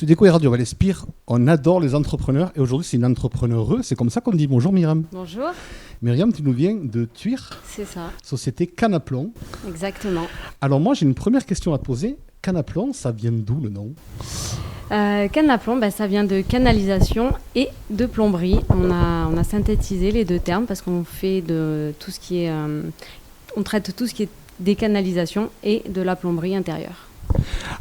Sur Déco et Radio Val-Espire, on adore les entrepreneurs et aujourd'hui c'est une entrepreneure. C'est comme ça qu'on dit bonjour Myriam. Bonjour. Myriam, tu nous viens de Thuir. C'est ça. Société Canaplon. Exactement. Alors moi j'ai une première question à te poser. Canaplon, ça vient d'où le nom? Canaplon, ça vient de canalisation et de plomberie. On a synthétisé les deux termes parce qu'on fait de tout ce qui est, on traite tout ce qui est des canalisations et de la plomberie intérieure.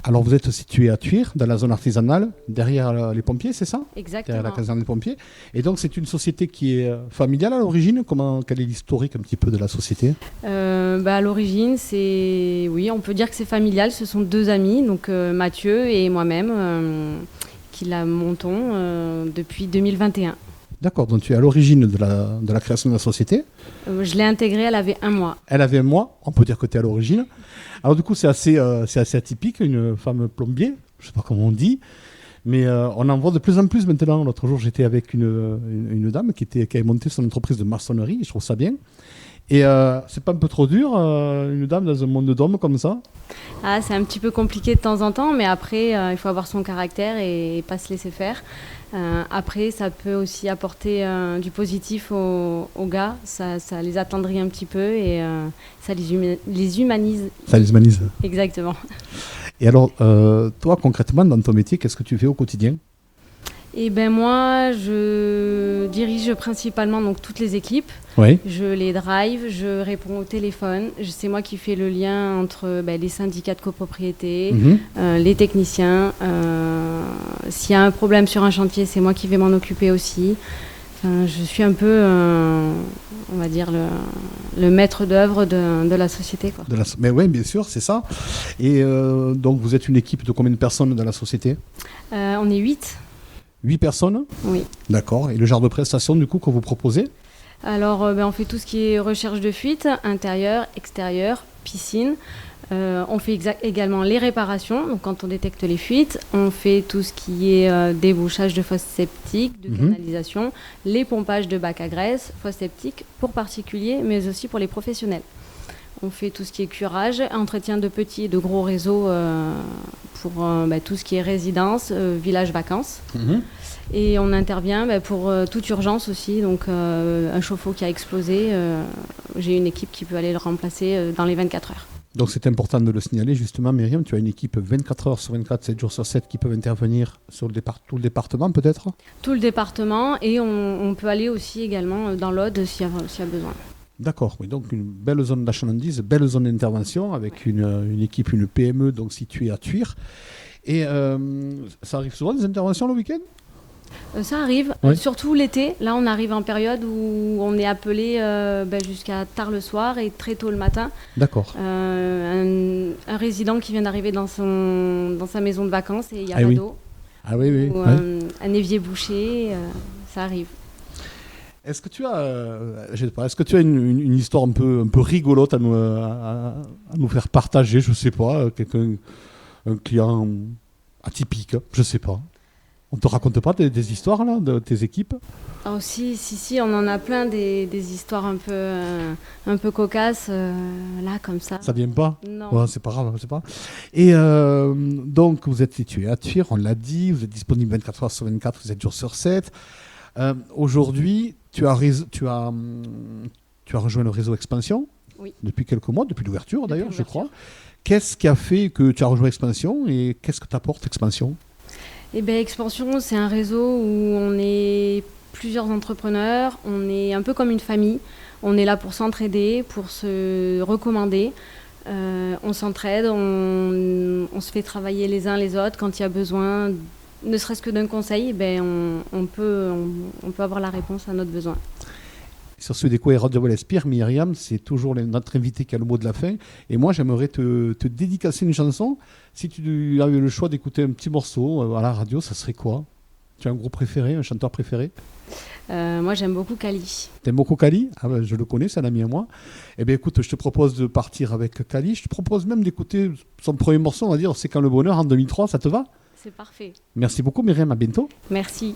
Alors vous êtes situé à Thuir, dans la zone artisanale, derrière les pompiers, c'est ça? Exactement. Derrière la caserne des pompiers. Et donc c'est une société qui est familiale à l'origine. Quel est l'historique un petit peu de la société? À l'origine, on peut dire que c'est familial. Ce sont deux amis, donc Mathieu et moi-même, qui la montons depuis 2021. D'accord, donc tu es à l'origine de la création de la société. Je l'ai intégrée, elle avait 1 mois. Elle avait 1 mois, on peut dire que tu es à l'origine. Alors du coup, c'est assez atypique, une femme plombier, je ne sais pas comment on dit, mais on en voit de plus en plus maintenant. L'autre jour, j'étais avec une dame qui avait monté son entreprise de maçonnerie, je trouve ça bien. Et c'est pas un peu trop dur, une dame dans un monde d'hommes comme ça? Ah, c'est un petit peu compliqué de temps en temps, mais après, il faut avoir son caractère et pas se laisser faire. Après, ça peut aussi apporter du positif aux gars. Ça les attendrit un petit peu et ça les humanise. Ça les humanise. Exactement. Et alors, toi, concrètement, dans ton métier, qu'est-ce que tu fais au quotidien? Eh ben moi, je dirige principalement donc toutes les équipes. Oui. Je les drive, je réponds au téléphone. C'est moi qui fais le lien entre les syndicats de copropriété, les techniciens. S'il y a un problème sur un chantier, c'est moi qui vais m'en occuper aussi. Enfin, je suis un peu, on va dire, le maître d'œuvre de la société, quoi. Mais oui, bien sûr, c'est ça. Et donc, vous êtes une équipe de combien de personnes dans la société? On est 8. 8 personnes? Oui. D'accord. Et le genre de prestation, du coup, que vous proposez? Alors, on fait tout ce qui est recherche de fuite, intérieur, extérieur, piscine. On fait également les réparations, donc quand on détecte les fuites. On fait tout ce qui est débouchage de fosses septiques, de canalisation, les pompages de bacs à graisse, fosses septiques pour particuliers, mais aussi pour les professionnels. On fait tout ce qui est curage, entretien de petits et de gros réseaux pour tout ce qui est résidence, village vacances. Et on intervient pour toute urgence aussi, donc un chauffe-eau qui a explosé, j'ai une équipe qui peut aller le remplacer dans les 24 heures. Donc c'est important de le signaler justement, Myriam, tu as une équipe 24 heures sur 24, 7 jours sur 7 qui peuvent intervenir sur tout le département peut-être? Tout le département, et on peut aller aussi également dans l'Aude s'il y a besoin. D'accord, oui, donc une belle zone d'achalandise, belle zone d'intervention avec une équipe, une PME donc située à Thuir. Et ça arrive souvent des interventions le week-end? Ça arrive, surtout l'été. Là, on arrive en période où on est appelé jusqu'à tard le soir et très tôt le matin. D'accord. Un résident qui vient d'arriver dans sa maison de vacances et il n'y a pas d'eau. Ah oui, oui. Ou un évier bouché, ça arrive. Est-ce que tu as une histoire un peu rigolote à nous faire partager? Je ne sais pas, un client atypique, je ne sais pas. On ne te raconte pas des histoires là, de tes équipes? Oh, si, on en a plein des histoires un peu cocasses, là, comme ça. Ça vient pas? Non. Ouais, c'est pas grave, c'est pas. Et donc, vous êtes situé à Thuir, on l'a dit, vous êtes disponible 24 heures sur 24, 7 jours sur 7. Aujourd'hui, tu as rejoint le réseau Expansion? Oui. Depuis quelques mois, depuis l'ouverture d'ailleurs, je crois. Qu'est-ce qui a fait que tu as rejoint Expansion et qu'est-ce que t'apporte Expansion? Expansion, c'est un réseau où on est plusieurs entrepreneurs, on est un peu comme une famille. On est là pour s'entraider, pour se recommander. On s'entraide, on se fait travailler les uns les autres. Quand il y a besoin, ne serait-ce que d'un conseil, on peut avoir la réponse à notre besoin. Sur ce Déco et Radio Val-Espire, Myriam, c'est toujours notre invité qui a le mot de la fin. Et moi, j'aimerais te dédicacer une chanson. Si tu avais le choix d'écouter un petit morceau à la radio, ça serait quoi? Tu as un groupe préféré, un chanteur préféré? Moi, j'aime beaucoup Kali. T'aimes beaucoup Kali? Je le connais, c'est un ami à moi. Eh bien, écoute, je te propose de partir avec Kali. Je te propose même d'écouter son premier morceau, on va dire, C'est quand le bonheur, en 2003. Ça te va? C'est parfait. Merci beaucoup, Myriam. À bientôt. Merci.